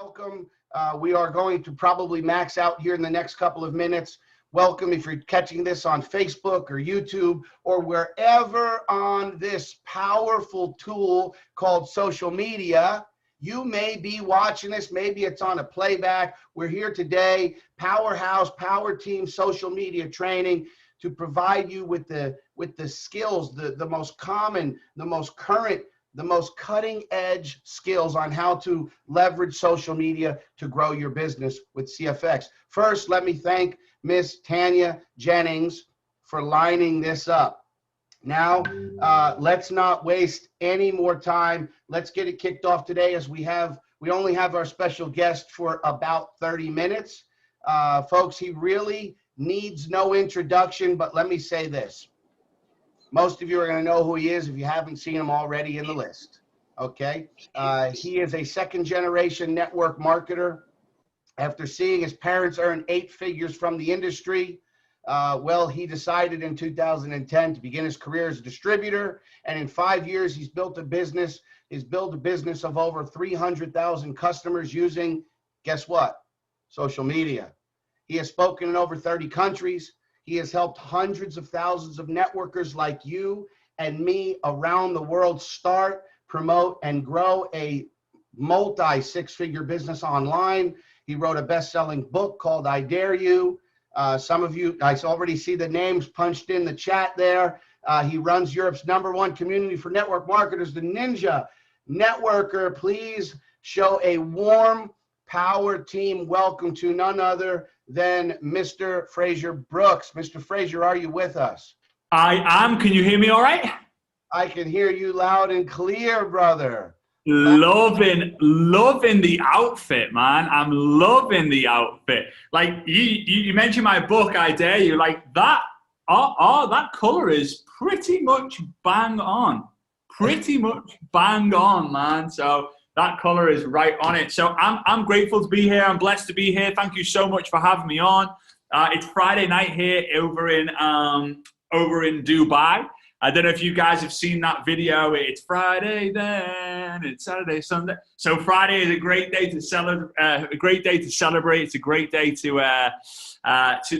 welcome. We are going to probably max out here in the next couple of minutes. Welcome if you're catching this on Facebook or YouTube or wherever on this powerful tool called social media. You may be watching this, maybe it's on a playback. We're here today, Powerhouse, Power Team social media training to provide you with the skills, the most common, the most current, the most cutting edge skills on how to leverage social media to grow your business with CFX. First, let me thank Miss Tanya Jennings for lining this up. Now, let's not waste any more time. Let's get it kicked off today as we only have our special guest for about 30 minutes. Folks, he really needs no introduction, but let me say this. Most of you are going to know who he is if you haven't seen him already in the list. Okay. He is a second-generation network marketer. After seeing his parents earn 8 figures from the industry, well, he decided in 2010 to begin his career as a distributor. And in 5 years, he's built a business. He's built a business of over 300,000 customers using, guess what? Social media. He has spoken in over 30 countries. He has helped hundreds of thousands of networkers like you and me around the world start, promote, and grow a multi-six-figure business online. He wrote a best-selling book called I Dare You. Some of you, I already see the names punched in the chat there. He runs Europe's #1 community for network marketers, the Ninja Networker. Please show a warm Power Team welcome to none other than Mr. Frazer Brookes. Mr. Frazer, are you with us? I am. Can you hear me all right? I can hear you loud and clear, brother. Loving the outfit, man. I'm loving the outfit. Like you mentioned my book, I Dare You. Like that. That color is pretty much bang on. Pretty much bang on, man. So that color is right on it. So I'm grateful to be here. I'm blessed to be here. Thank you so much for having me on. It's Friday night here over in Dubai. I don't know if you guys have seen that video. It's Friday then. It's Saturday, Sunday. So Friday is a great day to celebrate. A great day to celebrate. It's a great day to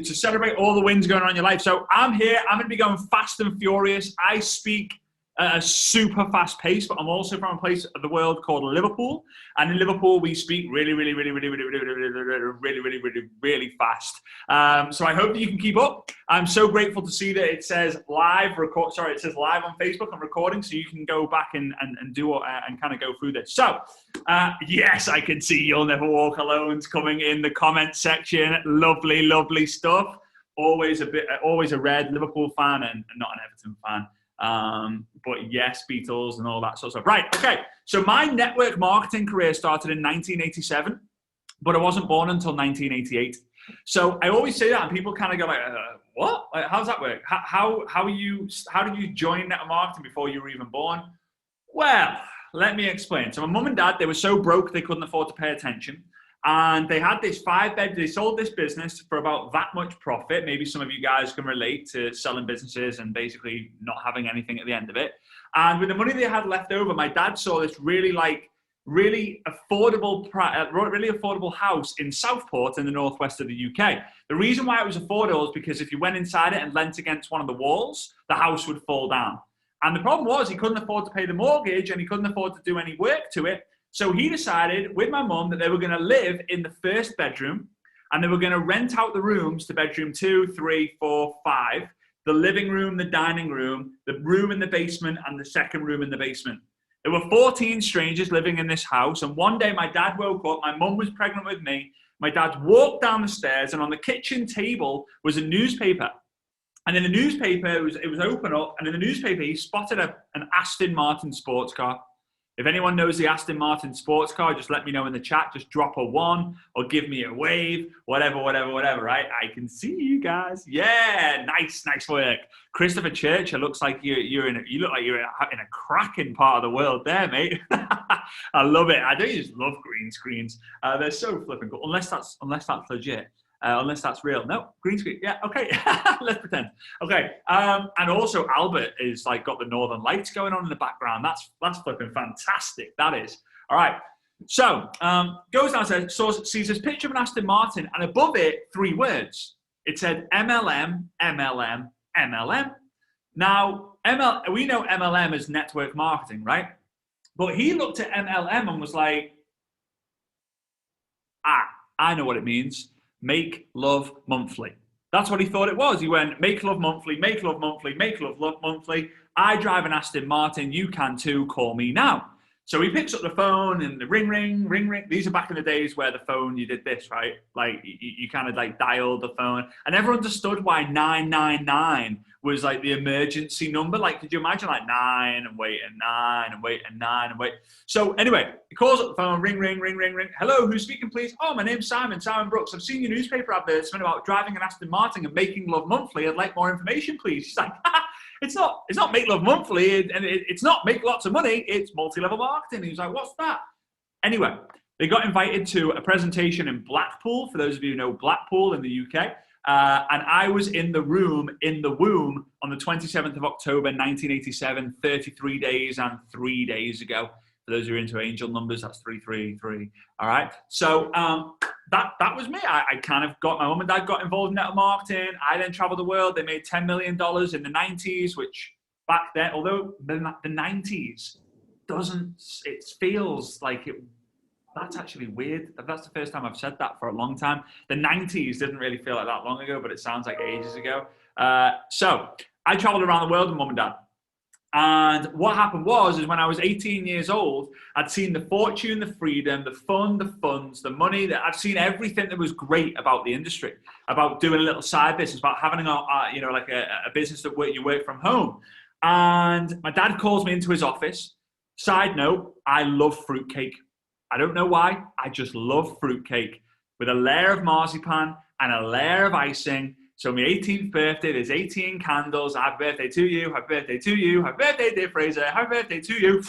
celebrate all the wins going on in your life. So I'm here. I'm going to be going fast and furious. I speak at a super fast pace, but I'm also from a place of the world called Liverpool. And in Liverpool, we speak really fast. So I hope that you can keep up. I'm so grateful to see that it says live record. Sorry, it says live on Facebook. I'm recording, so you can go back and do and kind of go through this. So yes, I can see You'll Never Walk Alone's coming in the comment section. Lovely stuff. Always a red Liverpool fan and not an Everton fan. But yes, Beatles and all that sort of stuff. Right, okay. So my network marketing career started in 1987, but I wasn't born until 1988. So I always say that, and people kind of go like, "What? Like, how does that work? How did you join network marketing before you were even born?" Well, let me explain. So my mum and dad, they were so broke they couldn't afford to pay attention. And they had this 5-bed, they sold this business for about that much profit. Maybe some of you guys can relate to selling businesses and basically not having anything at the end of it. And with the money they had left over, my dad saw this really affordable house in Southport in the northwest of the UK. The reason why it was affordable is because if you went inside it and leant against one of the walls, the house would fall down. And the problem was he couldn't afford to pay the mortgage and he couldn't afford to do any work to it. So he decided with my mum that they were going to live in the first bedroom and they were going to rent out the rooms to bedroom 2, 3, 4, 5, the living room, the dining room, the room in the basement, and the second room in the basement. There were 14 strangers living in this house. And one day my dad woke up, my mum was pregnant with me. My dad walked down the stairs and on the kitchen table was a newspaper. And in the newspaper, it was open up. And in the newspaper, he spotted an Aston Martin sports car. If anyone knows the Aston Martin sports car, just let me know in the chat. Just drop a 1 or give me a wave, whatever, right? I can see you guys. Yeah, nice work. Christopher Churchill looks like you look like you're in a cracking part of the world there, mate. I love it. I do just love green screens. They're so flipping cool. Unless that's legit. Unless that's real. No, green screen. Yeah, okay. Let's pretend. Okay. And also Albert is like got the Northern Lights going on in the background. That's flipping fantastic. That is. All right. So, goes downstairs, sees this picture of an Aston Martin, and above it, 3 words. It said MLM, MLM, MLM. Now, we know MLM as network marketing, right? But he looked at MLM and was like, I know what it means. Make love monthly. That's what he thought it was. He went, make love monthly, make love monthly, make love monthly. I drive an Aston Martin. You can too. Call me now. So he picks up the phone and the ring, ring, ring, ring. These are back in the days where the phone, you did this, right? Like you kind of like dialed the phone, and everyone understood why 999 was like the emergency number. Like, could you imagine like 9 and wait and 9 and wait and 9 and wait? So anyway, he calls up the phone, ring, ring, ring, ring, ring. Hello, who's speaking, please? Oh, my name's Simon Brooks. I've seen your newspaper advertisement about driving an Aston Martin and making love monthly. I'd like more information, please. She's like, it's not make love monthly, and it's not make lots of money. It's multi-level marketing. He was like, what's that? Anyway, they got invited to a presentation in Blackpool. For those of you who know Blackpool in the UK, and I was in the room in the womb on the 27th of October, 1987, 33 days and 3 days ago. For those who are into angel numbers, that's 333. All right. So that was me. I kind of got, my mum and dad got involved in network marketing. I then traveled the world. They made $10 million in the 90s, which back then, although the 90s it feels like it. That's actually weird. That's the first time I've said that for a long time. The 90s didn't really feel like that long ago, but it sounds like ages ago. So I traveled around the world with mum and dad. And what happened is when I was 18 years old, I'd seen the fortune, the freedom, the fun, the funds, the money. That I'd seen everything that was great about the industry, about doing a little side business, about having a business that you work from home. And my dad calls me into his office. Side note, I love fruitcake. I don't know why. I just love fruitcake with a layer of marzipan and a layer of icing. So my 18th birthday, there's 18 candles. Happy birthday to you. Happy birthday to you. Happy birthday, dear Frazer. Happy birthday to you.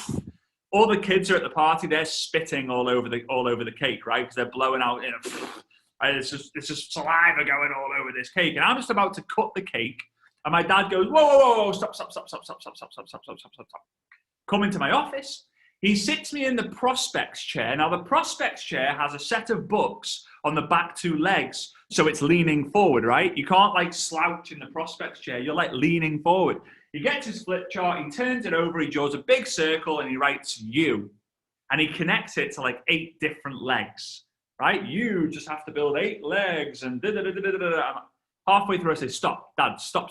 All the kids are at the party. They're spitting all over the cake, right? Because they're blowing out. It's just saliva going all over this cake. And I'm just about to cut the cake, and my dad goes, whoa, stop. Come into my office. He sits me in the prospects chair. Now, the prospects chair has a set of books on the back 2 legs, so it's leaning forward, right? You can't like slouch in the prospects chair. You're like leaning forward. He gets his flip chart, he turns it over, he draws a big circle, and he writes you. And he connects it to like 8 different legs, right? You just have to build 8 legs and da-da-da-da-da-da. Halfway through, I say, stop, Dad, stop.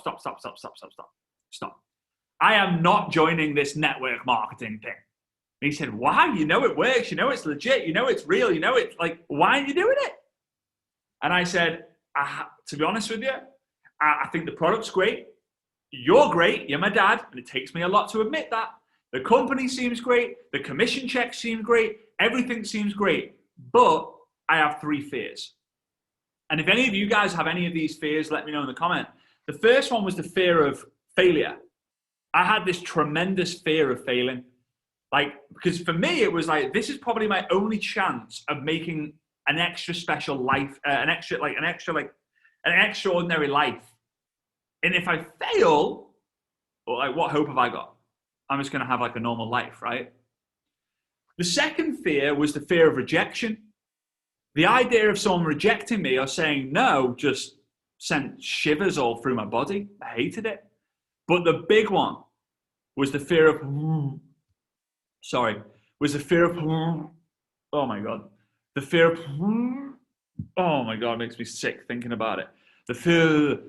I am not joining this network marketing thing. And he said, why? You know it works. You know it's legit. You know it's real. You know it's like, why are you doing it? And I said, to be honest with you, I think the product's great. You're great. You're my dad. And it takes me a lot to admit that. The company seems great. The commission checks seem great. Everything seems great. But I have 3 fears. And if any of you guys have any of these fears, let me know in the comment. The first one was the fear of failure. I had this tremendous fear of failing. Like, because for me, it was like, this is probably my only chance of making an extra special life, an extraordinary life. And if I fail, well, like, what hope have I got? I'm just going to have like a normal life, right? The second fear was the fear of rejection. The idea of someone rejecting me or saying no just sent shivers all through my body. I hated it. But the big one was the fear of, oh my God. The fear of, oh my God, it makes me sick thinking about it. The fear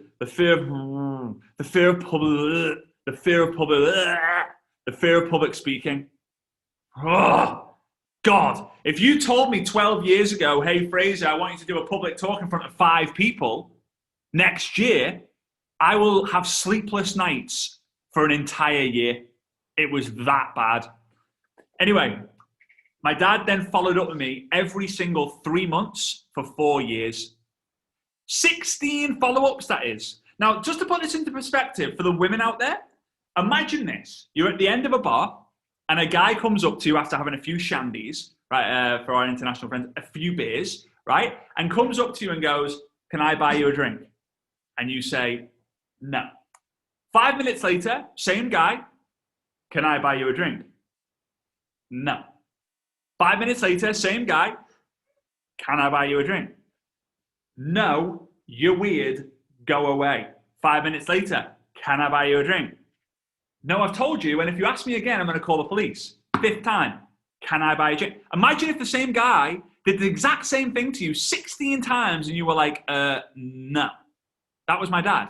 of public speaking. Oh, God, if you told me 12 years ago, hey, Frazer, I want you to do a public talk in front of 5 people next year, I will have sleepless nights for an entire year. It was that bad. Anyway, my dad then followed up with me every single 3 months for 4 years. 16 follow-ups, that is. Now, just to put this into perspective for the women out there, imagine this. You're at the end of a bar, and a guy comes up to you after having a few shandies, right, for our international friends, a few beers, right, and comes up to you and goes, can I buy you a drink? And you say, no. 5 minutes later, same guy, can I buy you a drink? No. 5 minutes later, same guy. Can I buy you a drink? No, you're weird. Go away. 5 minutes later, can I buy you a drink? No, I've told you, and if you ask me again, I'm going to call the police. 5th time, can I buy you a drink? Imagine if the same guy did the exact same thing to you 16 times and you were like, no. That was my dad.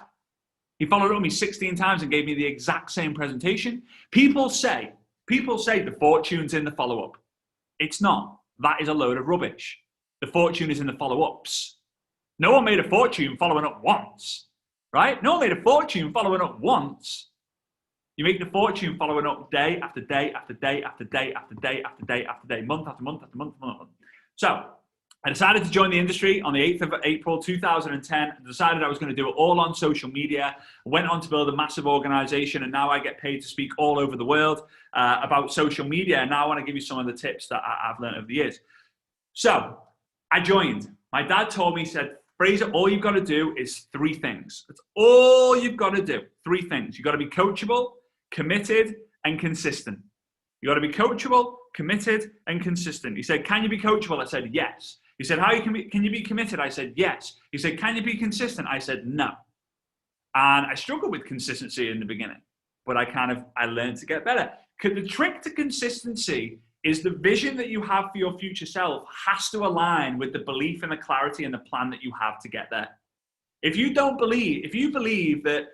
He followed up with me 16 times and gave me the exact same presentation. People say the fortune's in the follow-up. It's not. That is a load of rubbish. The fortune is in the follow-ups. No one made a fortune following up once, right? No one made a fortune following up once. You make the fortune following up day after day after day after day after day after day after day, month after month after month after month. So I decided to join the industry on the 8th of April, 2010. I decided I was going to do it all on social media. I went on to build a massive organization, and now I get paid to speak all over the world about social media. And now I want to give you some of the tips that I've learned over the years. So I joined. My dad told me, he said, Frazer, all you've got to do is 3 things. That's all you've got to do. 3 things. You've got to be coachable, committed, and consistent. You got to be coachable, committed, and consistent. He said, can you be coachable? I said, yes. He said, can you be committed? I said, yes. He said, can you be consistent? I said, no. And I struggled with consistency in the beginning, but I learned to get better. The trick to consistency is the vision that you have for your future self has to align with the belief and the clarity and the plan that you have to get there. If you believe that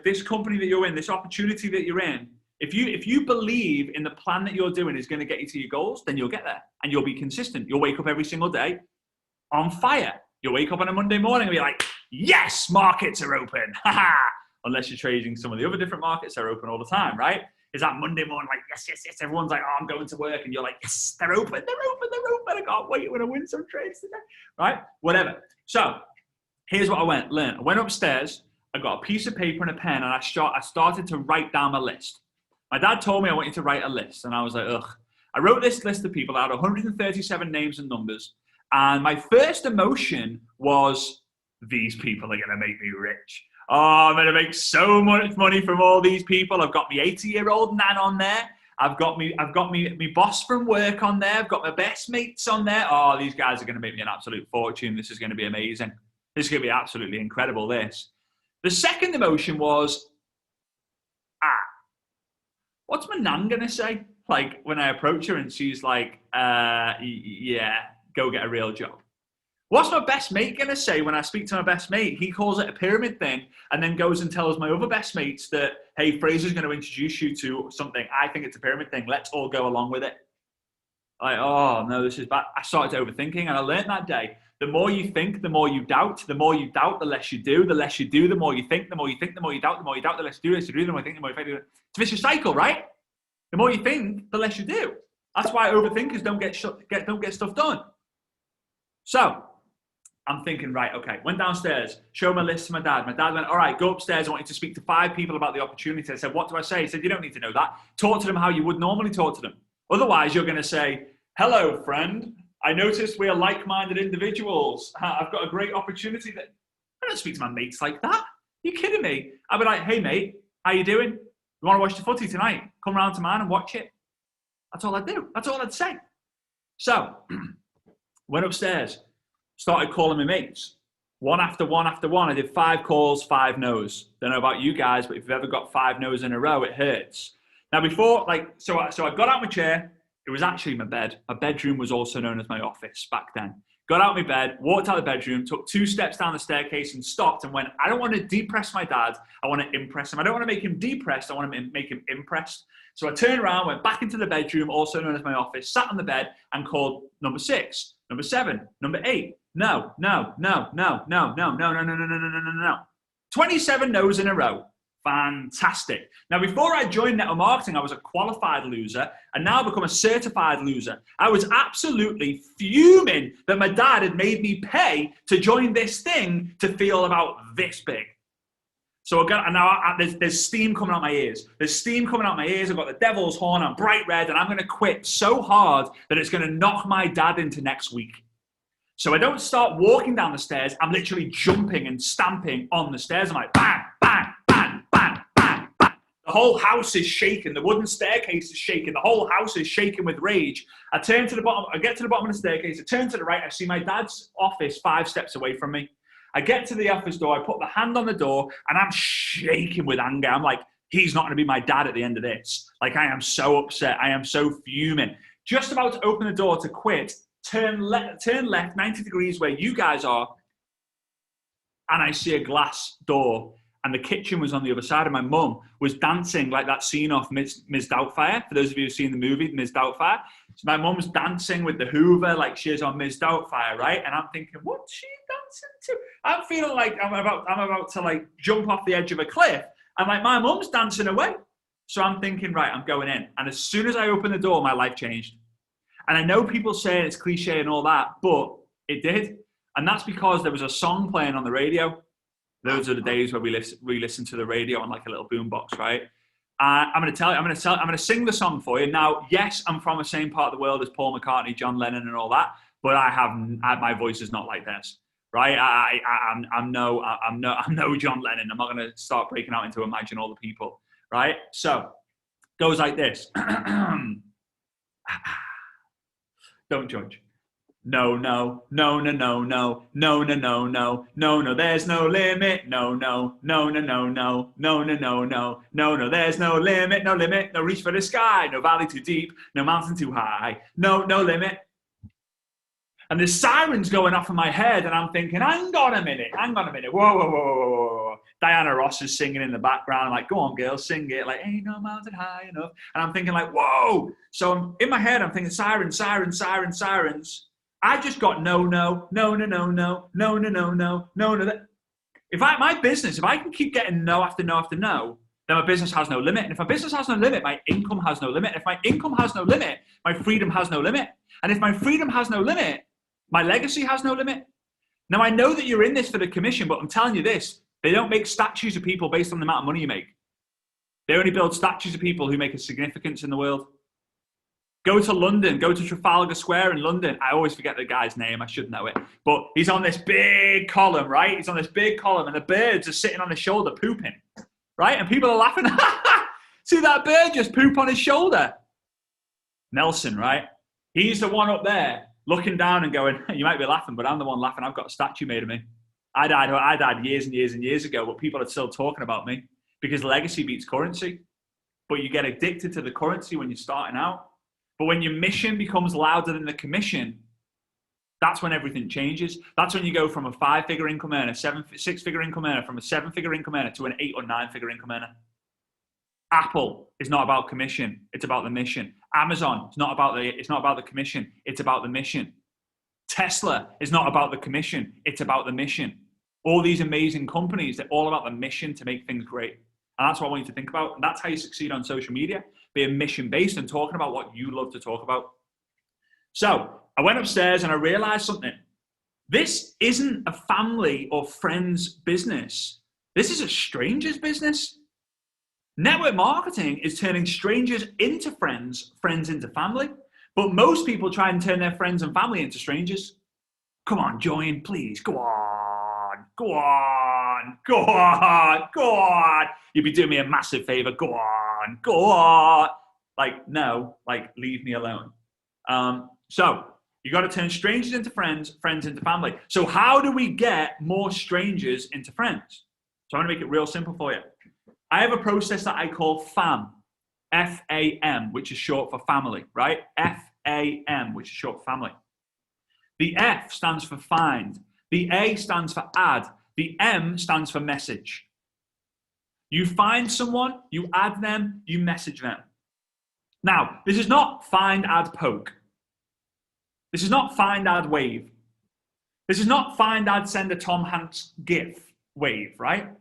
this company that you're in, this opportunity that you're in, if you believe in the plan that you're doing is going to get you to your goals, then you'll get there and you'll be consistent. You'll wake up every single day on fire. You'll wake up on a Monday morning and be like, yes, markets are open. Unless you're trading some of the other different markets that are open all the time, right? Is that Monday morning like, yes, yes, yes. Everyone's like, oh, I'm going to work. And you're like, yes, they're open. I can't wait. I'm going to win some trades today, right? Whatever. So here's what I learned. I went upstairs. I got a piece of paper and a pen, and I started to write down my list. My dad told me I want you to write a list, and I was like, ugh. I wrote this list of people out, 137 names and numbers, and my first emotion was, these people are going to make me rich. Oh, I'm going to make so much money from all these people. I've got my 80-year-old nan on there. I've got me boss from work on there. I've got my best mates on there. Oh, these guys are going to make me an absolute fortune. This is going to be amazing. This is going to be absolutely incredible, this. The second emotion was, what's my nan going to say? Like when I approach her and she's like, yeah, go get a real job. What's my best mate going to say when I speak to my best mate? He calls it a pyramid thing and then goes and tells my other best mates that, hey, Frazer's going to introduce you to something. I think it's a pyramid thing. Let's all go along with it. Like, oh, no, this is bad. I started overthinking, and I learned that day. The more you think, the more you doubt. The more you doubt, the less you do. The less you do, the more you think. The more you think, the more you doubt. The more you doubt, the less you do. The less you do, the more you think, the more you think. It's a vicious cycle, right? The more you think, the less you do. That's why overthinkers don't get stuff done. So I'm thinking, right, okay. Went downstairs, showed my list to my dad. My dad went, all right, go upstairs. I want you to speak to 5 people about the opportunity. I said, what do I say? He said, you don't need to know that. Talk to them how you would normally talk to them. Otherwise, you're going to say, hello, friend. I noticed we are like-minded individuals. I've got a great opportunity. I don't speak to my mates like that. Are you kidding me? I'd be like, hey, mate, how you doing? You want to watch the footy tonight? Come round to mine and watch it. That's all I'd do. That's all I'd say. So, went upstairs, started calling my mates. One after one after one. I did 5 calls, 5 no's. Don't know about you guys, but if you've ever got 5 no's in a row, it hurts. Now before, so I got out of my chair. It was actually my bed. My bedroom was also known as my office back then. Got out of my bed, walked out of the bedroom, took 2 steps down the staircase and stopped and went, I don't want to depress my dad. I want to impress him. I don't want to make him depressed. I want to make him impressed. So I turned around, went back into the bedroom, also known as my office, sat on the bed and called number 6, number 7, number 8. No. 27 no's in a row. Fantastic. Now, before I joined network marketing, I was a qualified loser and now I've become a certified loser. I was absolutely fuming that my dad had made me pay to join this thing to feel about this big. So there's steam coming out my ears. There's steam coming out my ears. I've got the devil's horn. I'm bright red and I'm going to quit so hard that it's going to knock my dad into next week. So I don't start walking down the stairs. I'm literally jumping and stamping on the stairs. I'm like, bang, bang, bang, bang, bang, bang. The The whole house is shaking. The wooden staircase is shaking. The whole house is shaking with rage. I turn to the bottom. I get to the bottom of the staircase. I turn to the right. I see my dad's office 5 steps away from me. I get to the office door. I put the hand on the door, and I'm shaking with anger. I'm like, he's not going to be my dad at the end of this. Like, I am so upset. I am so fuming. Just about to open the door to quit, turn left 90 degrees where you guys are, and I see a glass door, and the kitchen was on the other side, and my mum was dancing like that scene off Ms. Doubtfire. For those of you who've seen the movie, Ms. Doubtfire. So my mum's dancing with the Hoover like she's on Ms. Doubtfire, right? And I'm thinking, what's she dancing to? I'm feeling like I'm about to like jump off the edge of a cliff. And like my mum's dancing away. So I'm thinking, right, I'm going in. And as soon as I opened the door, my life changed. And I know people say it's cliche and all that, but it did. And that's because there was a song playing on the radio. Those are the days where we listen to the radio on like a little boombox, right? I'm going to sing the song for you. Now, yes, I'm from the same part of the world as Paul McCartney, John Lennon and all that, but my voice is not like this. Right, I'm no John Lennon. I'm not going to start breaking out into Imagine All the People. Right, so goes like this. Don't judge. No, no, no, no, no, no, no, no, no, no, no, no. There's no limit. No, no, no, no, no, no, no, no, no, no, no, no. There's no limit. No limit. No reach for the sky. No valley too deep. No mountain too high. No, no limit. And there's sirens going off in my head, and I'm thinking, hang on a minute. Whoa, whoa, whoa, whoa, whoa. Diana Ross is singing in the background. I'm like, go on, girl, sing it. Like, ain't no mountain high enough. And I'm thinking like, whoa. So in my head, I'm thinking sirens, sirens, sirens, sirens. I just got no, no, no, no, no, no, no, no, no, no, no, no. If I can keep getting no after no after no, then my business has no limit. And if my business has no limit, my income has no limit. If my income has no limit, my freedom has no limit. And if my freedom has no limit, my legacy has no limit. Now, I know that you're in this for the commission, but I'm telling you this, they don't make statues of people based on the amount of money you make. They only build statues of people who make a significance in the world. Go to London, go to Trafalgar Square in London. I always forget the guy's name, I should know it. But he's on this big column, right? He's on this big column, and the birds are sitting on his shoulder pooping, right? And people are laughing. See that bird just poop on his shoulder? Nelson, right? He's the one up there looking down and going, you might be laughing, but I'm the one laughing. I've got a statue made of me. I died years and years and years ago, but people are still talking about me because legacy beats currency. But you get addicted to the currency when you're starting out. But when your mission becomes louder than the commission, that's when everything changes. That's when you go from a 5-figure income earner, 6-figure income earner, from a 7-figure income earner to an 8 or 9-figure income earner. Apple is not about commission, it's about the mission. Amazon is not about the commission, it's about the mission. Tesla is not about the commission, it's about the mission. All these amazing companies, they're all about the mission to make things great. And that's what I want you to think about. And that's how you succeed on social media, being mission-based and talking about what you love to talk about. So I went upstairs and I realized something. This isn't a family or friends business. This is a stranger's business. Network marketing is turning strangers into friends, friends into family. But most people try and turn their friends and family into strangers. Come on, join, please. Go on, go on, go on, go on. You'd be doing me a massive favor. Go on, go on. Like, no, like, leave me alone. So you got to turn strangers into friends, friends into family. So how do we get more strangers into friends? So I'm going to make it real simple for you. I have a process that I call FAM, F-A-M, which is short for family, right? F-A-M, which is short for family. The F stands for find. The A stands for add. The M stands for message. You find someone, you add them, you message them. Now, this is not find, add, poke. This is not find, add, wave. This is not find, add, send a Tom Hanks GIF wave, right?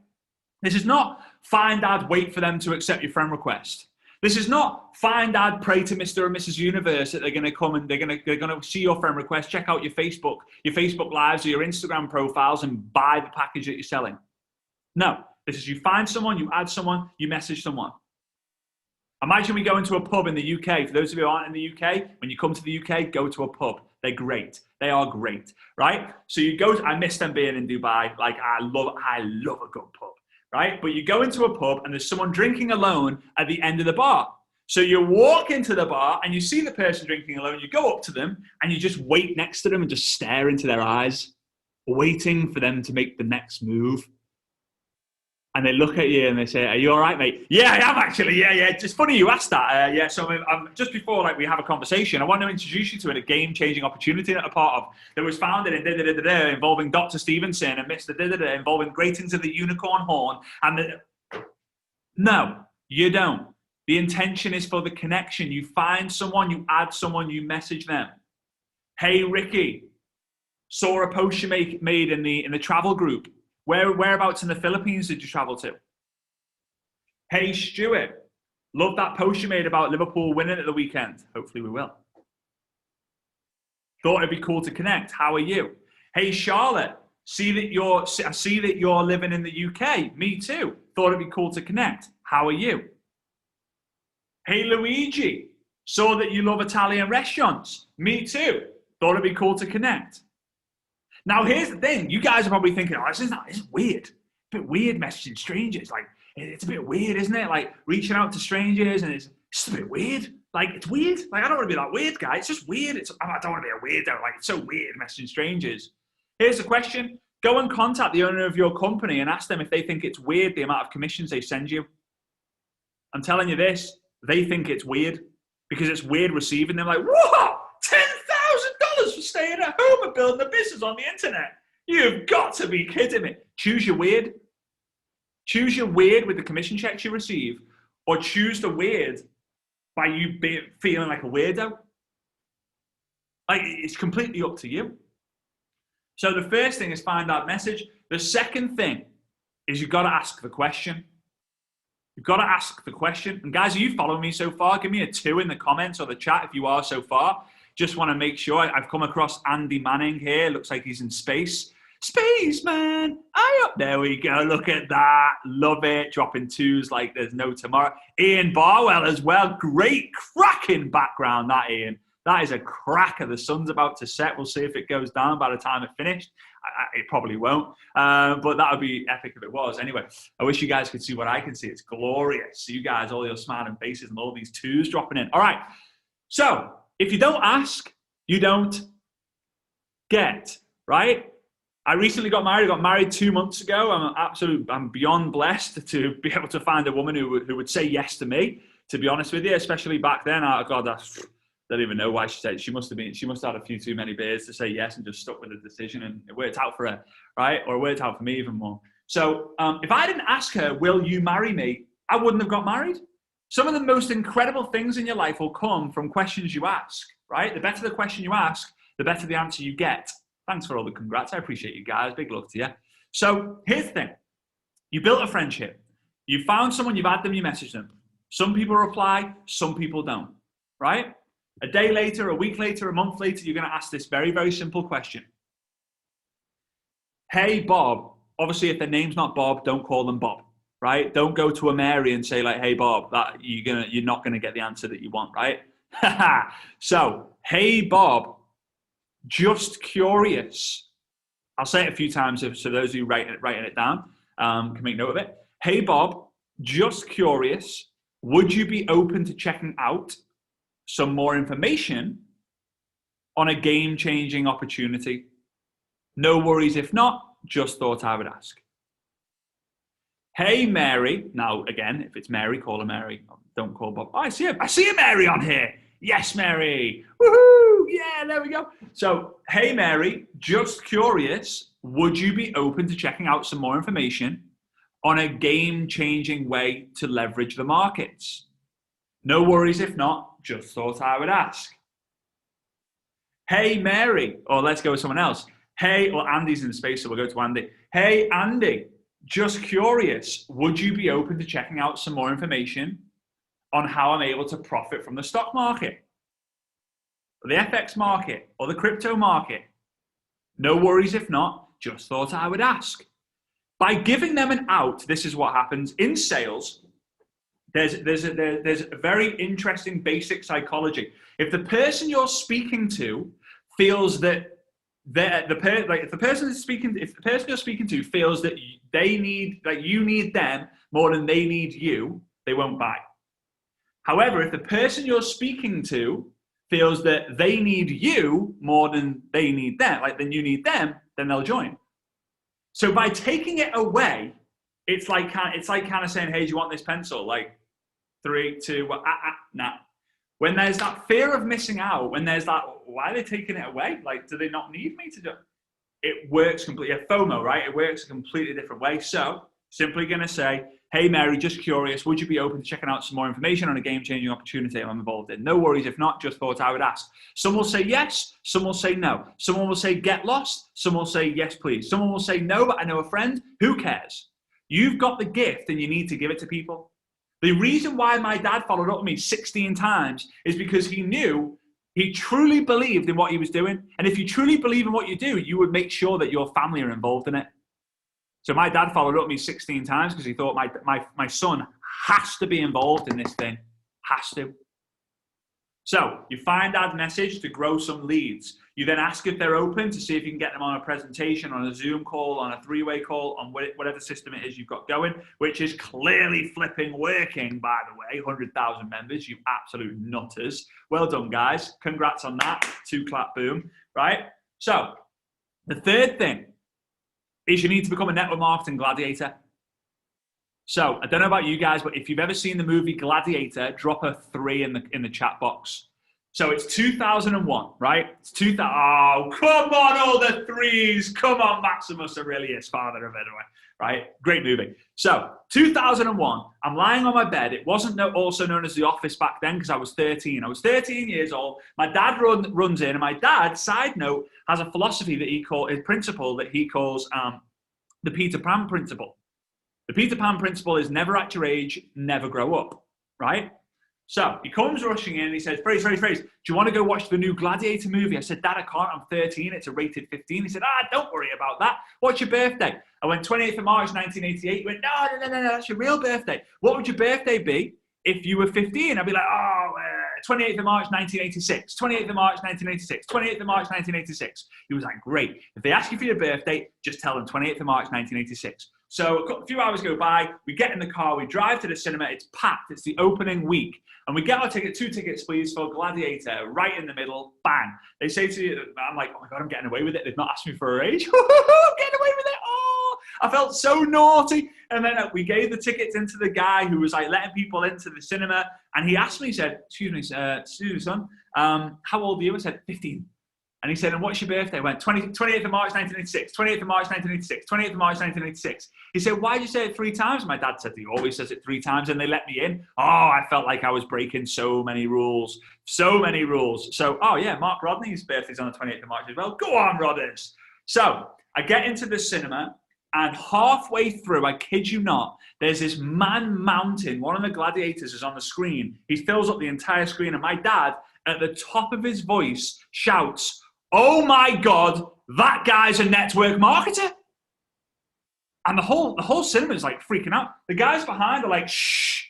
This is not find, add, wait for them to accept your friend request. This is not find, add, pray to Mr. and Mrs. Universe that they're going to come and they're going to see your friend request, check out your Facebook lives or your Instagram profiles and buy the package that you're selling. No, this is you find someone, you add someone, you message someone. Imagine we go into a pub in the UK. For those of you who aren't in the UK, when you come to the UK, go to a pub. They're great. They are great, right? So you go, I miss them being in Dubai. Like I love a good pub. right? But you go into a pub and there's someone drinking alone at the end of the bar. So you walk into the bar and you see the person drinking alone, you go up to them and you just wait next to them and just stare into their eyes, waiting for them to make the next move. And they look at you and they say, "Are you all right, mate?" "Yeah, I am actually. Yeah. It's funny you asked that. Yeah, so I'm just before we have a conversation, I want to introduce you to a game-changing opportunity that I'm a part of that was founded in involving Dr. Stevenson and Mr. involving gratings of the unicorn horn. And no, you don't. The intention is for the connection. You find someone, you add someone, you message them. Hey, Ricky, saw a post you made in the travel group. Whereabouts in the Philippines did you travel to? Hey, Stuart, love that post you made about Liverpool winning at the weekend. Hopefully we will. Thought it'd be cool to connect. How are you? Hey, Charlotte, I see that you're living in the UK. Me too. Thought it'd be cool to connect. How are you? Hey, Luigi, saw that you love Italian restaurants. Me too. Thought it'd be cool to connect. Now, here's the thing. You guys are probably thinking, "Oh, this is weird. It's a bit weird messaging strangers. Like, it's a bit weird, isn't it? Like, reaching out to strangers, and it's just a bit weird. Like, it's weird. Like, I don't want to be that weird guy. It's just weird. I don't want to be a weirdo. Like, it's so weird messaging strangers." Here's the question. Go and contact the owner of your company and ask them if they think it's weird the amount of commissions they send you. I'm telling you this. They think it's weird because it's weird receiving them. Like, "Whoa, $10,000 for staying at home and building a business on the internet. You've got to be kidding me." Choose your weird. Choose your weird with the commission checks you receive, or choose the weird by you feeling like a weirdo. Like, it's completely up to you. So the first thing is find that message. The second thing is you've got to ask the question. You've got to ask the question. And guys, are you following me so far? Give me a 2 in the comments or the chat if you are so far. Just want to make sure. I've come across Andy Manning here. Looks like he's in space. Space, man. There we go. Look at that. Love it. Dropping 2s like there's no tomorrow. Ian Barwell as well. Great, cracking background, that Ian. That is a cracker. The sun's about to set. We'll see if it goes down by the time it finished. It probably won't, but that would be epic if it was. Anyway, I wish you guys could see what I can see. It's glorious. See you guys, all your smiling faces and all these 2s dropping in. All right. So if you don't ask, you don't get, right? I recently got married. I got married 2 months ago. I'm beyond blessed to be able to find a woman who would say yes to me, to be honest with you, especially back then. Oh God, I don't even know why she said. She must have had a few too many beers to say yes and just stuck with the decision, and it worked out for her, right? Or it worked out for me even more. So if I didn't ask her, "Will you marry me?" I wouldn't have got married. Some of the most incredible things in your life will come from questions you ask, right? The better the question you ask, the better the answer you get. Thanks for all the congrats. I appreciate you guys. Big love to you. So here's the thing. You built a friendship. You found someone, you've had them, you message them. Some people reply, some people don't, right? A day later, a week later, a month later, you're going to ask this very, very simple question. Hey, Bob. Obviously, if their name's not Bob, don't call them Bob, right? Don't go to a Mary and say like, "Hey, Bob," that you're not going to get the answer that you want, right? So, hey, Bob, just curious. I'll say it a few times so those of you writing it down can make note of it. Hey, Bob, just curious. Would you be open to checking out some more information on a game-changing opportunity? No worries if not, just thought I would ask. Hey, Mary. Now, again, if it's Mary, call her Mary. Don't call Bob. Oh, I see a Mary on here. Yes, Mary. Woohoo! Yeah, there we go. So, hey, Mary, just curious, would you be open to checking out some more information on a game-changing way to leverage the markets? No worries if not, just thought I would ask. Hey, Mary, or let's go with someone else. Hey, well, Andy's in the space, so we'll go to Andy. Hey, Andy, just curious, would you be open to checking out some more information on how I'm able to profit from the stock market, or the FX market, or the crypto market? No worries if not, just thought I would ask. By giving them an out, this is what happens in sales. There's a very interesting basic psychology. If the person you're speaking to feels that if the person you're speaking to feels that you need them more than they need you, they won't buy. However, if the person you're speaking to feels that they need you more than they need them, than you need them, then they'll join. So by taking it away, it's like kind of saying, hey, do you want this pencil? Like 3, 2, 1, nah. When there's that fear of missing out, when there's that, why are they taking it away? Like, do they not need me to do it? It works completely, FOMO, right? It works a completely different way. So simply going to say, hey, Mary, just curious, would you be open to checking out some more information on a game-changing opportunity I'm involved in? No worries. If not, just thought I would ask. Some will say yes. Some will say no. Someone will say get lost. Some will say yes, please. Someone will say no, but I know a friend. Who cares? You've got the gift and you need to give it to people. The reason why my dad followed up with me 16 times is because he truly believed in what he was doing. And if you truly believe in what you do, you would make sure that your family are involved in it. So my dad followed up with me 16 times because he thought my son has to be involved in this thing. Has to. So you find that message to grow some leads. You then ask if they're open to see if you can get them on a presentation, on a Zoom call, on a 3-way call, on whatever system it is you've got going, which is clearly flipping working, by the way. 100,000 members, you absolute nutters. Well done, guys. Congrats on that. 2 clap boom, right? So the third thing is you need to become a network marketing gladiator. So I don't know about you guys, but if you've ever seen the movie Gladiator, drop a 3 in the chat box. So it's 2001, right? It's 2000. Oh, come on, all the 3s. Come on, Maximus Aurelius, father of Edwin, right? Great movie. So 2001, I'm lying on my bed. It wasn't also known as The Office back then because I was 13. I was 13 years old. My dad runs in, and my dad, side note, has a philosophy that his principle that he calls the Peter Pan principle. The Peter Pan principle is never at your age, never grow up, right? So he comes rushing in and he says, Frazer, do you want to go watch the new Gladiator movie? I said, Dad, I can't, I'm 13, it's a rated 15. He said, don't worry about that. What's your birthday? I went 28th of March, 1988. He went, no, that's your real birthday. What would your birthday be if you were 15? I'd be like, 28th of March, 1986, 28th of March, 1986, 28th of March, 1986. He was like, great. If they ask you for your birthday, just tell them 28th of March, 1986. So a few hours go by, we get in the car, we drive to the cinema, it's packed, it's the opening week. And we get our ticket, 2 tickets please for Gladiator, right in the middle, bang. They say to you, I'm like, oh my God, I'm getting away with it. They've not asked me for a age. I'm getting away with it. Oh, I felt so naughty. And then we gave the tickets into the guy who was like letting people into the cinema. And he asked me, he said, excuse me, son, how old are you? I said, 15. And he said, and what's your birthday? I went, 28th of March, 1986, 28th of March, 1986, 28th of March, 1986. He said, why did you say it 3 times? My dad said, he always says it 3 times, and they let me in. Oh, I felt like I was breaking so many rules. So, oh yeah, Mark Rodney's birthday's on the 28th of March as well. Go on, Rodders. So I get into the cinema, and halfway through, I kid you not, there's this man mountain. One of the gladiators is on the screen. He fills up the entire screen, and my dad, at the top of his voice, shouts, oh my God, that guy's a network marketer. And the whole cinema is like freaking out. The guys behind are like, shh.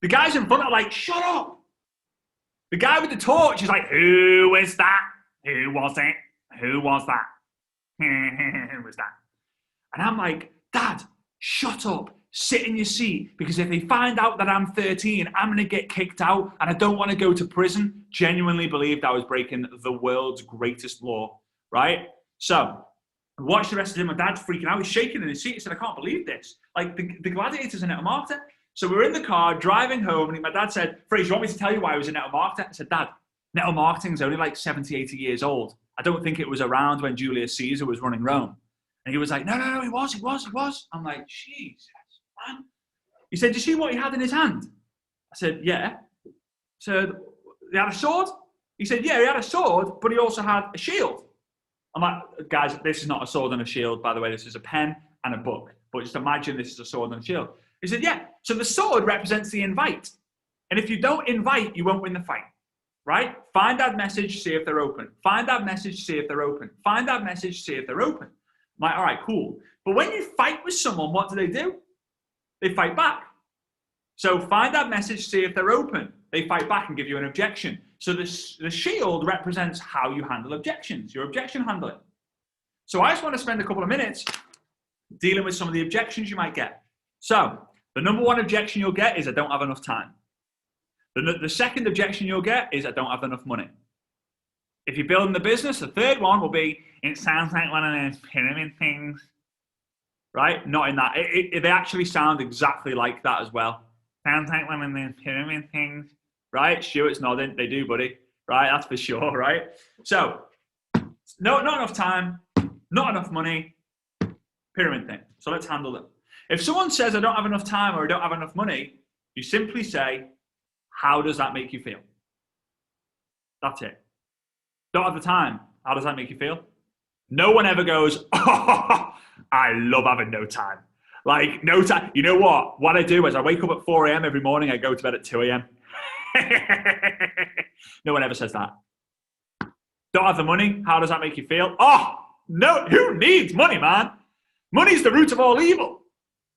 The guys in front are like, shut up. The guy with the torch is like, who is that? Who was it? Who was that? Who was that? And I'm like, Dad, shut up. Sit in your seat, because if they find out that I'm 13, I'm going to get kicked out and I don't want to go to prison. Genuinely believed I was breaking the world's greatest law, right? So I watched the rest of it. My dad's freaking out. He's shaking in his seat. He said, I can't believe this. Like, the Gladiator's a network marketer. So we're in the car driving home, and my dad said, Frazer, you want me to tell you why I was a network marketer? I said, Dad, network marketing's only like 70, 80 years old. I don't think it was around when Julius Caesar was running Rome. And he was like, no, he was. I'm like, Jesus. Man. He said, do you see what he had in his hand? I said, yeah. So he had a sword? He said, yeah, he had a sword, but he also had a shield. I'm like, guys, this is not a sword and a shield, by the way. This is a pen and a book. But just imagine this is a sword and a shield. He said, yeah. So the sword represents the invite. And if you don't invite, you won't win the fight, right? Find that message, see if they're open. Find that message, see if they're open. Find that message, see if they're open. I'm like, all right, cool. But when you fight with someone, what do? They fight back. So find that message, see if they're open. they fight back and give you an objection. So the shield represents how you handle objections, your objection handling. So I just want to spend a couple of minutes dealing with some of the objections you might get. So the number one objection you'll get is I don't have enough time. The second objection you'll get is I don't have enough money. If you're building the business, the third one will be, it sounds like one of those pyramid things, right? Not in that. They actually sound exactly like that as well. Sounds like one of those pyramid things, right? Stuart's nodding. They do, buddy. Right? That's for sure, right? So, no, not enough time, not enough money, pyramid thing. So let's handle them. If someone says I don't have enough time or I don't have enough money, you simply say, how does that make you feel? That's it. Don't have the time. How does that make you feel? No one ever goes, oh, I love having no time. Like, no time. You know what? What I do is I wake up at 4 a.m. every morning. I go to bed at 2 a.m. No one ever says that. Don't have the money. How does that make you feel? Oh, no. Who needs money, man? Money's the root of all evil.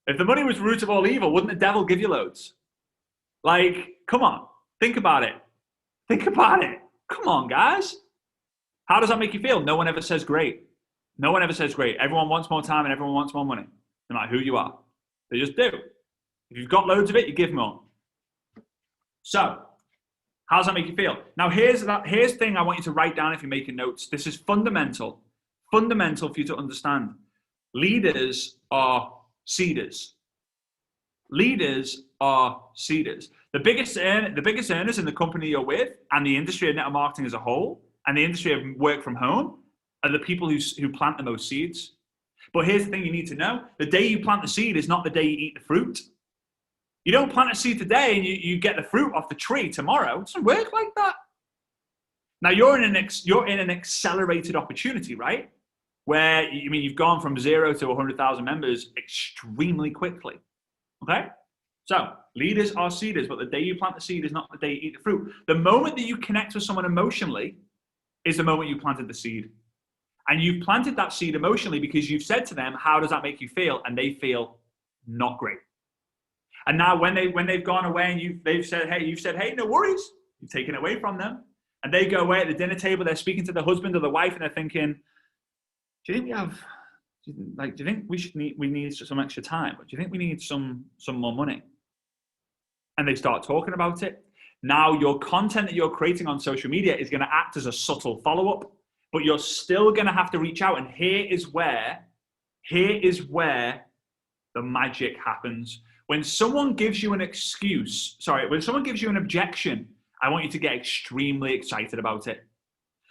If the money was the root of all evil, wouldn't the devil give you loads? Like, come on. Think about it. Think about it. Come on, guys. How does that make you feel? No one ever says great. No one ever says great. Everyone wants more time and everyone wants more money, no matter who you are. They just do. If you've got loads of it, you give more. So, how does that make you feel? Now, here's the thing I want you to write down if you're making notes. This is fundamental for you to understand. Leaders are seeders. Leaders are seeders. The biggest earners in the company you're with and the industry of network marketing as a whole and the industry of work from home are the people who plant the most seeds. But here's the thing you need to know. The day you plant the seed is not the day you eat the fruit. You don't plant a seed today and you get the fruit off the tree tomorrow. It doesn't work like that. Now you're in an accelerated opportunity, right? Where, you've gone from 0 to 100,000 members extremely quickly, okay? So leaders are seeders, but the day you plant the seed is not the day you eat the fruit. The moment that you connect with someone emotionally is the moment you planted the seed. And you've planted that seed emotionally because you've said to them, how does that make you feel? And they feel not great. And now when they've gone away and you've said, hey, no worries. You've taken it away from them. And they go away at the dinner table, they're speaking to the husband or the wife and they're thinking, do you think we need some extra time? Or do you think we need some more money? And they start talking about it. Now your content that you're creating on social media is going to act as a subtle follow-up, but you're still going to have to reach out. And here is where the magic happens. When someone gives you an objection, I want you to get extremely excited about it.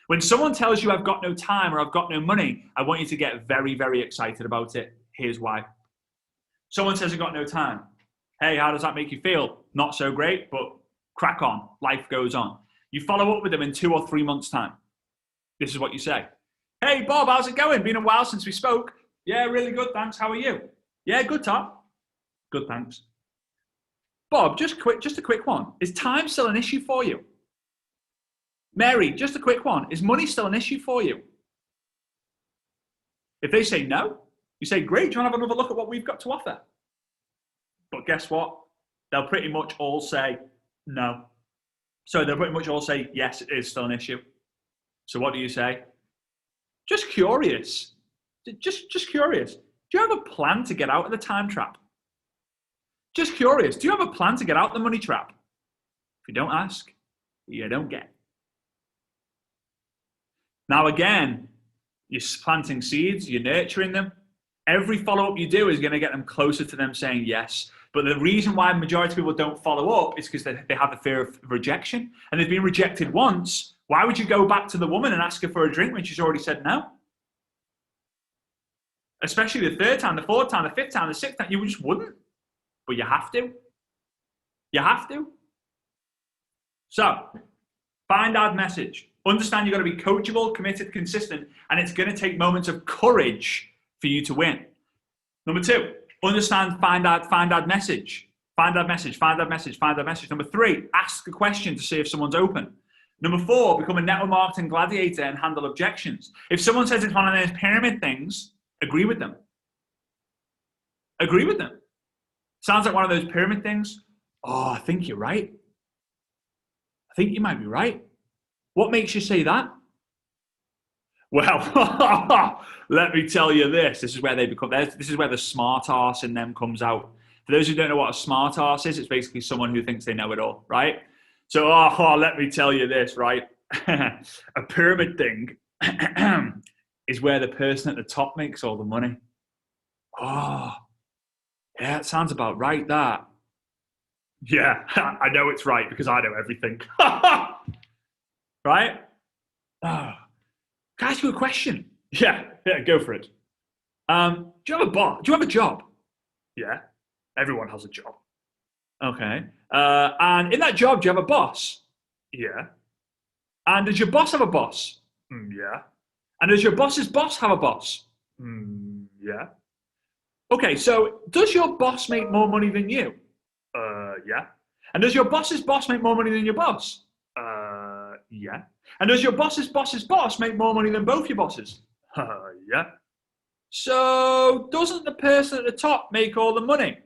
When someone tells you I've got no time or I've got no money, I want you to get very, very excited about it. Here's why. Someone says I've got no time. Hey, how does that make you feel? Not so great, but crack on. Life goes on. You follow up with them in 2 or 3 months' time. This is what you say. Hey, Bob, how's it going? Been a while since we spoke. Yeah, really good, thanks. How are you? Yeah, good, Tom. Good, thanks. Bob, just a quick one. Is time still an issue for you? Mary, just a quick one. Is money still an issue for you? If they say no, you say, great, do you want to have another look at what we've got to offer? But guess what? They'll pretty much all say no. So they'll pretty much all say, yes, it is still an issue. So what do you say? Just curious. Just curious. Do you have a plan to get out of the time trap? Just curious. Do you have a plan to get out the money trap? If you don't ask, you don't get. Now again, you're planting seeds, you're nurturing them. Every follow-up you do is going to get them closer to them saying yes. But the reason why the majority of people don't follow up is because they have the fear of rejection. And they've been rejected once. Why would you go back to the woman and ask her for a drink when she's already said no? Especially the third time, the fourth time, the fifth time, the sixth time, you just wouldn't. But you have to. You have to. So, find our message. Understand you've got to be coachable, committed, consistent, and it's going to take moments of courage for you to win. Number 2, understand, find out message. Find that message, find that message, find that message. Number 3, ask a question to see if someone's open. Number 4, become a network marketing gladiator and handle objections. If someone says it's one of those pyramid things, agree with them. Agree with them. Sounds like one of those pyramid things. Oh, I think you're right. think you might be right. What makes you say that? Well, let me tell you this. This is where they become. This is where the smart arse in them comes out. For those who don't know what a smart arse is, it's basically someone who thinks they know it all, right? So, let me tell you this, right? A pyramid thing is where the person at the top makes all the money. Oh, yeah, it sounds about right, that. Yeah, I know it's right because I know everything. Right? Oh. Can I ask you a question? Yeah, go for it. Do you have a boss? Do you have a job? Yeah, everyone has a job. Okay. And in that job, do you have a boss? Yeah. And does your boss have a boss? Yeah. And does your boss's boss have a boss? Yeah. Okay, so does your boss make more money than you? Yeah. And does your boss's boss make more money than your boss? Yeah. And does your boss's boss's boss make more money than both your bosses? Yeah. So doesn't the person at the top make all the money?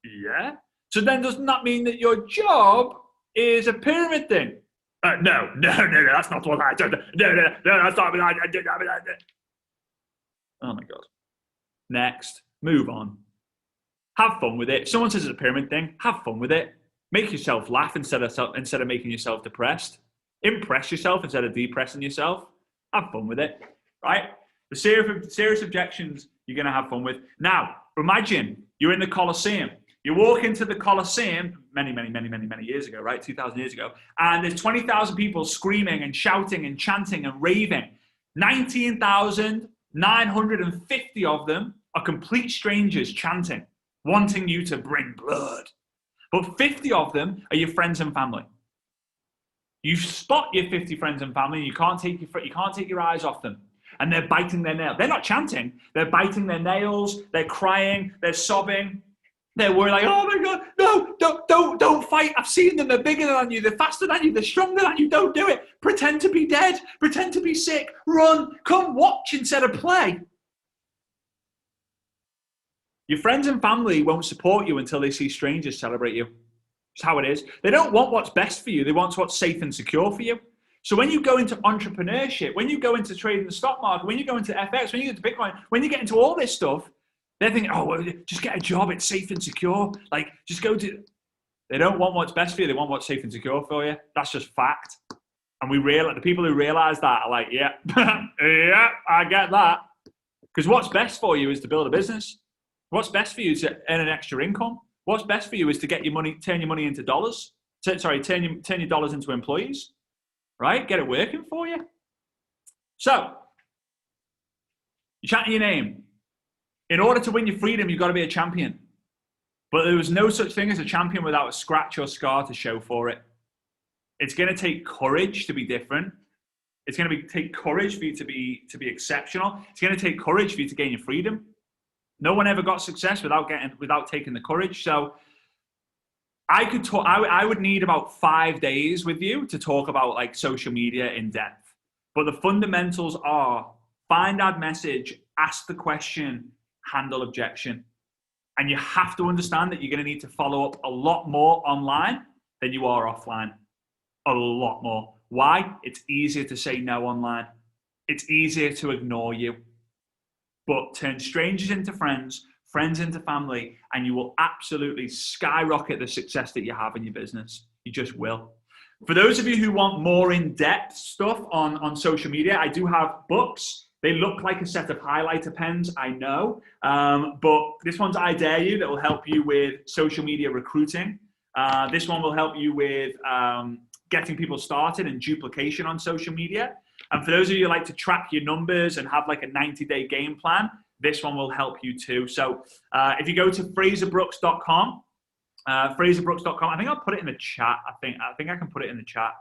Yeah. So then doesn't that mean that your job is a pyramid thing? No, that's not what I did. No, that's not what I did. Oh my God. Next, move on. Have fun with it. If someone says it's a pyramid thing, have fun with it. Make yourself laugh instead of making yourself depressed. Impress yourself instead of depressing yourself. Have fun with it, right? The serious objections you're going to have fun with. Now, imagine you're in the Colosseum. You walk into the Colosseum many years ago, right? 2,000 years ago. And there's 20,000 people screaming and shouting and chanting and raving. 19,950 of them are complete strangers chanting, wanting you to bring blood. But 50 of them are your friends and family. You spot your 50 friends and family, and you can't take your eyes off them. And they're biting their nails. They're not chanting. They're biting their nails. They're crying. They're sobbing. They're worried, like, oh my God, no, don't fight. I've seen them. They're bigger than you. They're faster than you. They're stronger than you. Don't do it. Pretend to be dead. Pretend to be sick. Run. Come watch instead of play. Your friends and family won't support you until they see strangers celebrate you. It's how it is. They don't want what's best for you. They want what's safe and secure for you. So when you go into entrepreneurship, when you go into trading the stock market, when you go into FX, when you get into Bitcoin, when you get into all this stuff, they're thinking, oh, well, just get a job. It's safe and secure. Like, just go to... They don't want what's best for you. They want what's safe and secure for you. That's just fact. And the people who realize that are like, yeah, yeah, I get that. Because what's best for you is to build a business. What's best for you is to earn an extra income. What's best for you is to get your money, turn your money into dollars. Turn your dollars into employees, right? Get it working for you. So, you're chanting your name. In order to win your freedom, you've got to be a champion. But there was no such thing as a champion without a scratch or scar to show for it. It's going to take courage to be different. It's going to take courage for you to be exceptional. It's going to take courage for you to gain your freedom. No one ever got success without taking the courage. So I would need about 5 days with you to talk about like social media in depth. But the fundamentals are find ad message, ask the question, handle objection. And you have to understand that you're going to need to follow up a lot more online than you are offline. A lot more. Why? It's easier to say no online. It's easier to ignore you. But turn strangers into friends, friends into family, and you will absolutely skyrocket the success that you have in your business. You just will. For those of you who want more in-depth stuff on social media, I do have books. They look like a set of highlighter pens, I know. But this one's I Dare You that will help you with social media recruiting. This one will help you with getting people started and duplication on social media. And for those of you who like to track your numbers and have like a 90-day game plan, this one will help you too. So if you go to FrazerBrookes.com, FrazerBrookes.com, I think I'll put it in the chat. I think I can put it in the chat.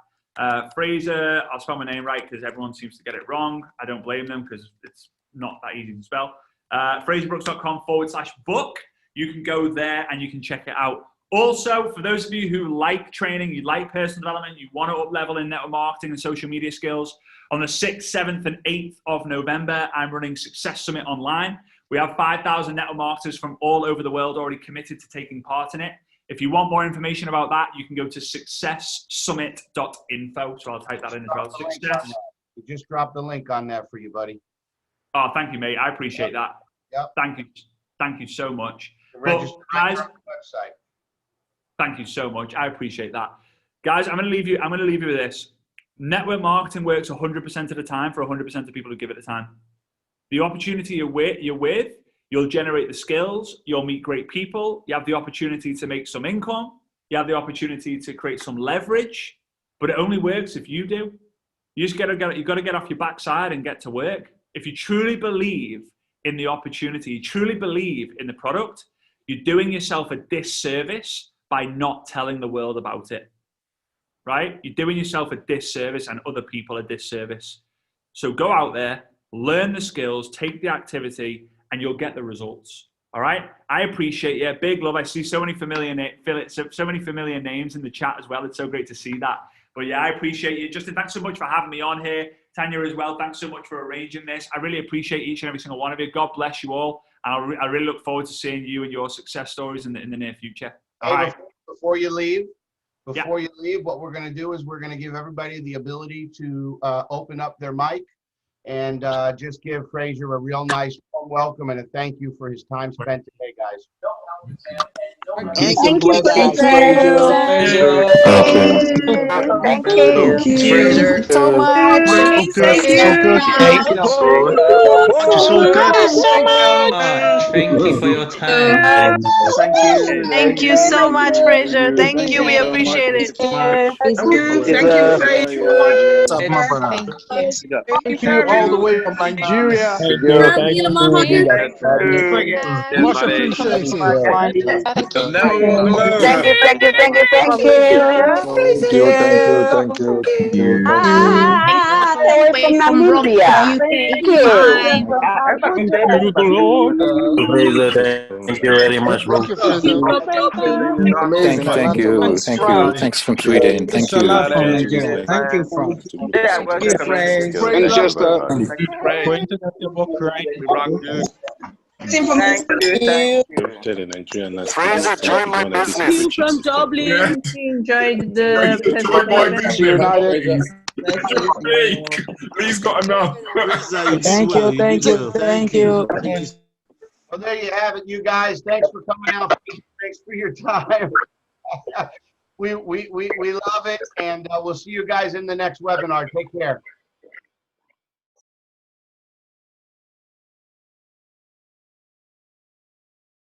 Frazer, I'll spell my name right because everyone seems to get it wrong. I don't blame them because it's not that easy to spell. FrazerBrookes.com/book. You can go there and you can check it out. Also, for those of you who like training, you like personal development, you want to up-level in network marketing and social media skills, on the 6th, 7th, and 8th of November, I'm running Success Summit online. We have 5,000 network marketers from all over the world already committed to taking part in it. If you want more information about that, you can go to successsummit.info. So I'll type that in as well. Success. We just dropped the link on that for you, buddy. Oh, thank you, mate. I appreciate that. Yep. Thank you so much. Register guys, on the website. Thank you so much. I appreciate that. Guys, I'm going to leave you with this. Network marketing works 100% of the time for 100% of people who give it the time. The opportunity you're with, you'll generate the skills, you'll meet great people, you have the opportunity to make some income, you have the opportunity to create some leverage, but it only works if you do. You've got to get off your backside and get to work. If you truly believe in the opportunity, you truly believe in the product, you're doing yourself a disservice by not telling the world about it, right? You're doing yourself a disservice and other people a disservice. So go out there, learn the skills, take the activity, and you'll get the results. All right? I appreciate you. Big love. I see so many familiar names in the chat as well. It's so great to see that. But yeah, I appreciate you. Justin, thanks so much for having me on here. Tanya as well, thanks so much for arranging this. I really appreciate each and every single one of you. God bless you all. And I really look forward to seeing you and your success stories in the near future. All right. Before you leave, what we're going to do is we're going to give everybody the ability to open up their mic and just give Frazer a real nice warm welcome and a thank you for his time spent today, guys. Thank you, Frazer. Thank you so much. Thank you for your time. Thank you so much, Frazer. Thank you. We appreciate it. Thank you all the way from Nigeria. Thank you. Much appreciated. Thank you. From Namibia. Thank you very much, bro. Amazing. Thank you. Thanks from Sweden. Thank you. Thank you, Frank. For international book, right? Frazer, join my business. From Dublin. Enjoyed the presentation. He's got enough. Thank you. Well, there you have it, you guys. Thanks for coming out. Thanks for your time. we love it, and we'll see you guys in the next webinar. Take care.